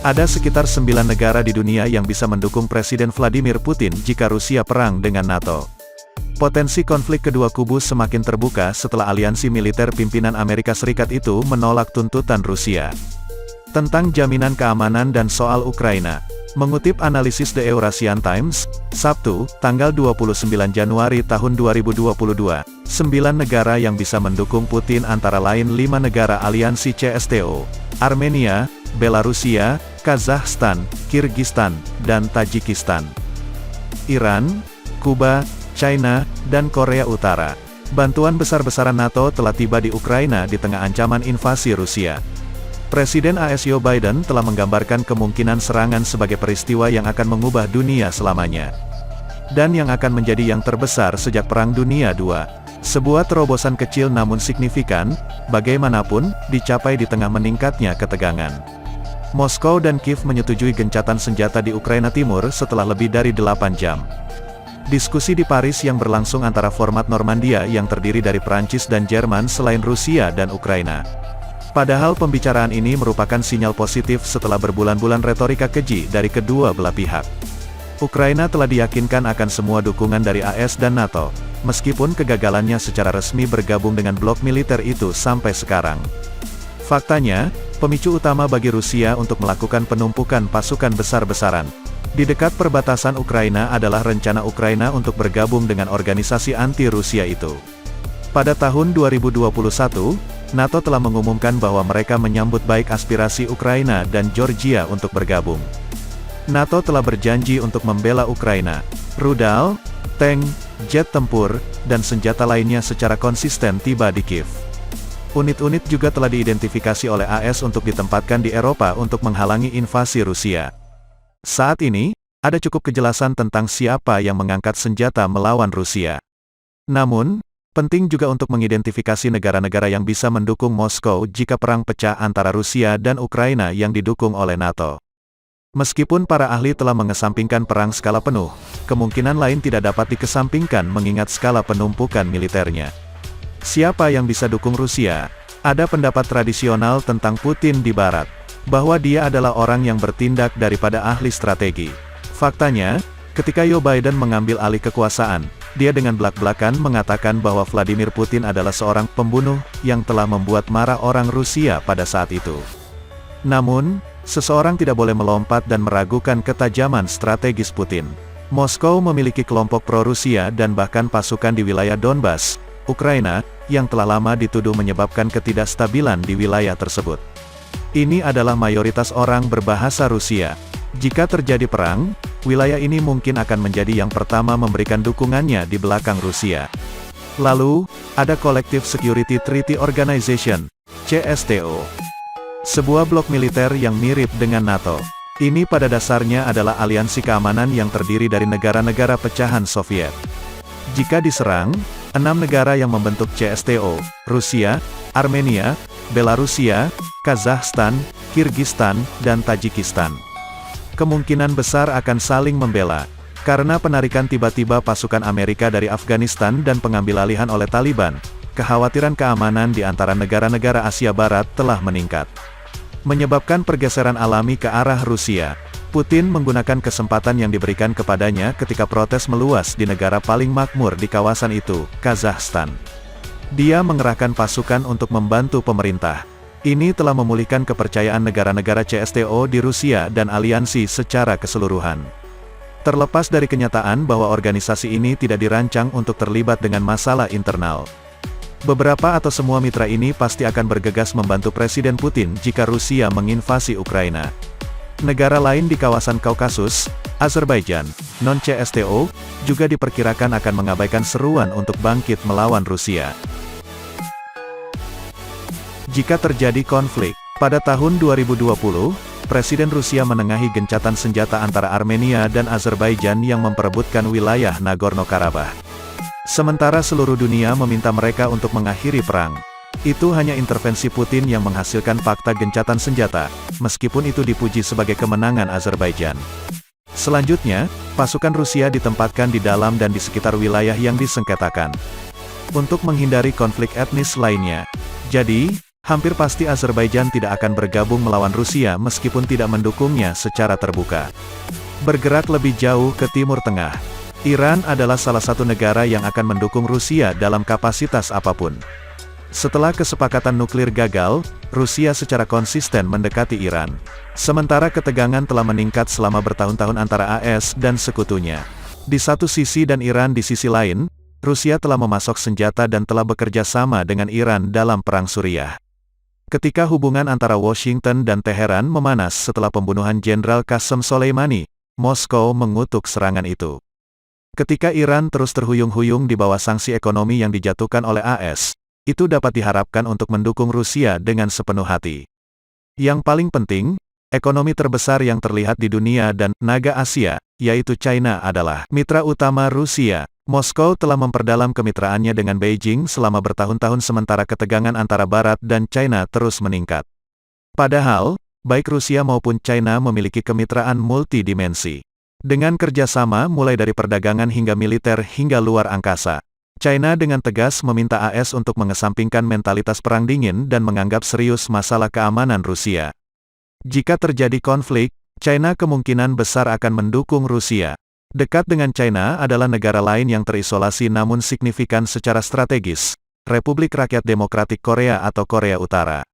Ada sekitar 9 negara di dunia yang bisa mendukung Presiden Vladimir Putin jika Rusia perang dengan NATO. Potensi konflik kedua kubu semakin terbuka setelah aliansi militer pimpinan Amerika Serikat itu menolak tuntutan Rusia. Tentang jaminan keamanan dan soal Ukraina. Mengutip analisis The Eurasian Times, Sabtu, tanggal 29 Januari tahun 2022, 9 negara yang bisa mendukung Putin antara lain 5 negara aliansi CSTO, Armenia, Belarusia, Kazakhstan, Kirgistan, dan Tajikistan. Iran, Kuba, China, dan Korea Utara. Bantuan besar-besaran NATO telah tiba di Ukraina di tengah ancaman invasi Rusia. Presiden AS Joe Biden telah menggambarkan kemungkinan serangan sebagai peristiwa yang akan mengubah dunia selamanya. Dan yang akan menjadi yang terbesar sejak Perang Dunia II. Sebuah terobosan kecil namun signifikan, bagaimanapun, dicapai di tengah meningkatnya ketegangan. Moskow dan Kiev menyetujui gencatan senjata di Ukraina Timur setelah lebih dari 8 jam. Diskusi di Paris yang berlangsung antara format Normandia yang terdiri dari Prancis dan Jerman selain Rusia dan Ukraina. Padahal pembicaraan ini merupakan sinyal positif setelah berbulan-bulan retorika keji dari kedua belah pihak. Ukraina telah diyakinkan akan semua dukungan dari AS dan NATO, meskipun kegagalannya secara resmi bergabung dengan blok militer itu sampai sekarang. Faktanya, pemicu utama bagi Rusia untuk melakukan penumpukan pasukan besar-besaran di dekat perbatasan Ukraina adalah rencana Ukraina untuk bergabung dengan organisasi anti-Rusia itu. Pada tahun 2021, NATO telah mengumumkan bahwa mereka menyambut baik aspirasi Ukraina dan Georgia untuk bergabung. NATO telah berjanji untuk membela Ukraina, rudal, tank, jet tempur, dan senjata lainnya secara konsisten tiba di Kiev. Unit-unit juga telah diidentifikasi oleh AS untuk ditempatkan di Eropa untuk menghalangi invasi Rusia. Saat ini, ada cukup kejelasan tentang siapa yang mengangkat senjata melawan Rusia. Namun, penting juga untuk mengidentifikasi negara-negara yang bisa mendukung Moskow jika perang pecah antara Rusia dan Ukraina yang didukung oleh NATO. Meskipun para ahli telah mengesampingkan perang skala penuh, kemungkinan lain tidak dapat dikesampingkan mengingat skala penumpukan militernya. Siapa yang bisa dukung Rusia? Ada pendapat tradisional tentang Putin di Barat, bahwa dia adalah orang yang bertindak daripada ahli strategi. Faktanya, ketika Joe Biden mengambil alih kekuasaan, dia dengan belak-belakan mengatakan bahwa Vladimir Putin adalah seorang pembunuh yang telah membuat marah orang Rusia pada saat itu. Namun, seseorang tidak boleh melompat dan meragukan ketajaman strategis Putin. Moskow memiliki kelompok pro-Rusia dan bahkan pasukan di wilayah Donbas, Ukraina, yang telah lama dituduh menyebabkan ketidakstabilan di wilayah tersebut. Ini adalah mayoritas orang berbahasa Rusia. Jika terjadi perang, wilayah ini mungkin akan menjadi yang pertama memberikan dukungannya di belakang Rusia. Lalu, ada Collective Security Treaty Organization, CSTO. Sebuah blok militer yang mirip dengan NATO. Ini pada dasarnya adalah aliansi keamanan yang terdiri dari negara-negara pecahan Soviet. Jika diserang, 6 negara yang membentuk CSTO, Rusia, Armenia, Belarusia, Kazakhstan, Kirgistan, dan Tajikistan. Kemungkinan besar akan saling membela, karena penarikan tiba-tiba pasukan Amerika dari Afghanistan dan pengambilalihan oleh Taliban, kekhawatiran keamanan di antara negara-negara Asia Barat telah meningkat. Menyebabkan pergeseran alami ke arah Rusia, Putin menggunakan kesempatan yang diberikan kepadanya ketika protes meluas di negara paling makmur di kawasan itu, Kazakhstan. Dia mengerahkan pasukan untuk membantu pemerintah. Ini telah memulihkan kepercayaan negara-negara CSTO di Rusia dan aliansi secara keseluruhan. Terlepas dari kenyataan bahwa organisasi ini tidak dirancang untuk terlibat dengan masalah internal. Beberapa atau semua mitra ini pasti akan bergegas membantu Presiden Putin jika Rusia menginvasi Ukraina. Negara lain di kawasan Kaukasus, Azerbaijan, non-CSTO, juga diperkirakan akan mengabaikan seruan untuk bangkit melawan Rusia. Jika terjadi konflik, pada tahun 2020, Presiden Rusia menengahi gencatan senjata antara Armenia dan Azerbaijan yang memperebutkan wilayah Nagorno-Karabakh. Sementara seluruh dunia meminta mereka untuk mengakhiri perang. Itu hanya intervensi Putin yang menghasilkan fakta gencatan senjata, meskipun itu dipuji sebagai kemenangan Azerbaijan. Selanjutnya, pasukan Rusia ditempatkan di dalam dan di sekitar wilayah yang disengketakan. Untuk menghindari konflik etnis lainnya. Jadi, Hampir pasti Azerbaijan tidak akan bergabung melawan Rusia meskipun tidak mendukungnya secara terbuka. Bergerak lebih jauh ke Timur Tengah. Iran adalah salah satu negara yang akan mendukung Rusia dalam kapasitas apapun. Setelah kesepakatan nuklir gagal, Rusia secara konsisten mendekati Iran. Sementara ketegangan telah meningkat selama bertahun-tahun antara AS dan sekutunya. Di satu sisi dan Iran di sisi lain, Rusia telah memasok senjata dan telah bekerja sama dengan Iran dalam Perang Suriah. Ketika hubungan antara Washington dan Teheran memanas setelah pembunuhan Jenderal Qasem Soleimani, Moskow mengutuk serangan itu. Ketika Iran terus terhuyung-huyung di bawah sanksi ekonomi yang dijatuhkan oleh AS, itu dapat diharapkan untuk mendukung Rusia dengan sepenuh hati. Yang paling penting, ekonomi terbesar yang terlihat di dunia dan naga Asia, yaitu China adalah mitra utama Rusia. Moskow telah memperdalam kemitraannya dengan Beijing selama bertahun-tahun sementara ketegangan antara Barat dan China terus meningkat. Padahal, baik Rusia maupun China memiliki kemitraan multidimensi. Dengan kerjasama mulai dari perdagangan hingga militer hingga luar angkasa. China dengan tegas meminta AS untuk mengesampingkan mentalitas perang dingin dan menganggap serius masalah keamanan Rusia. Jika terjadi konflik, China kemungkinan besar akan mendukung Rusia. Dekat dengan China adalah negara lain yang terisolasi namun signifikan secara strategis, Republik Rakyat Demokratik Korea atau Korea Utara.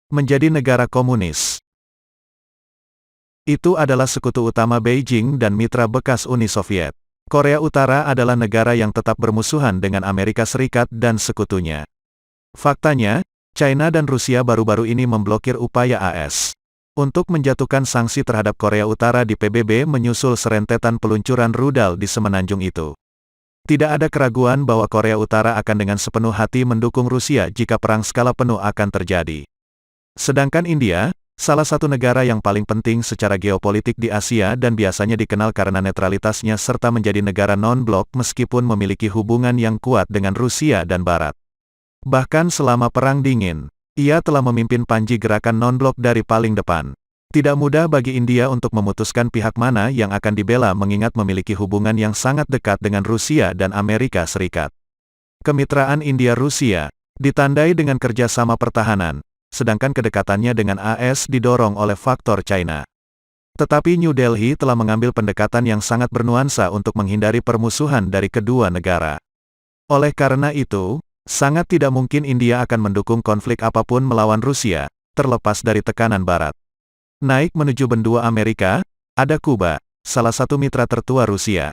Menjadi negara komunis. Itu adalah sekutu utama Beijing dan mitra bekas Uni Soviet. Korea Utara adalah negara yang tetap bermusuhan dengan Amerika Serikat dan sekutunya. Faktanya, China dan Rusia baru-baru ini memblokir upaya AS untuk menjatuhkan sanksi terhadap Korea Utara di PBB menyusul serentetan peluncuran rudal di semenanjung itu. Tidak ada keraguan bahwa Korea Utara akan dengan sepenuh hati mendukung Rusia jika perang skala penuh akan terjadi. Sedangkan India, salah satu negara yang paling penting secara geopolitik di Asia dan biasanya dikenal karena netralitasnya serta menjadi negara non-blok meskipun memiliki hubungan yang kuat dengan Rusia dan Barat. Bahkan selama Perang Dingin, ia telah memimpin panji gerakan non-blok dari paling depan. Tidak mudah bagi India untuk memutuskan pihak mana yang akan dibela mengingat memiliki hubungan yang sangat dekat dengan Rusia dan Amerika Serikat. Kemitraan India-Rusia ditandai dengan kerjasama pertahanan, sedangkan kedekatannya dengan AS didorong oleh faktor China. Tetapi New Delhi telah mengambil pendekatan yang sangat bernuansa untuk menghindari permusuhan dari kedua negara. Oleh karena itu, sangat tidak mungkin India akan mendukung konflik apapun melawan Rusia, terlepas dari tekanan Barat. Naik menuju benua Amerika, ada Kuba, salah satu mitra tertua Rusia.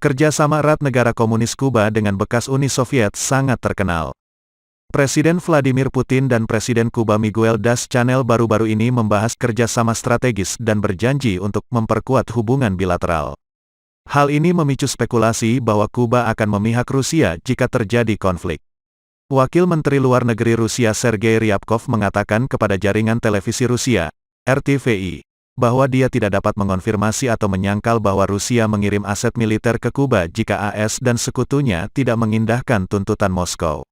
Kerjasama erat negara komunis Kuba dengan bekas Uni Soviet sangat terkenal. Presiden Vladimir Putin dan Presiden Kuba Miguel Diaz-Canel baru-baru ini membahas kerjasama strategis dan berjanji untuk memperkuat hubungan bilateral. Hal ini memicu spekulasi bahwa Kuba akan memihak Rusia jika terjadi konflik. Wakil Menteri Luar Negeri Rusia Sergei Ryabkov mengatakan kepada jaringan televisi Rusia, RTVI, bahwa dia tidak dapat mengonfirmasi atau menyangkal bahwa Rusia mengirim aset militer ke Kuba jika AS dan sekutunya tidak mengindahkan tuntutan Moskow.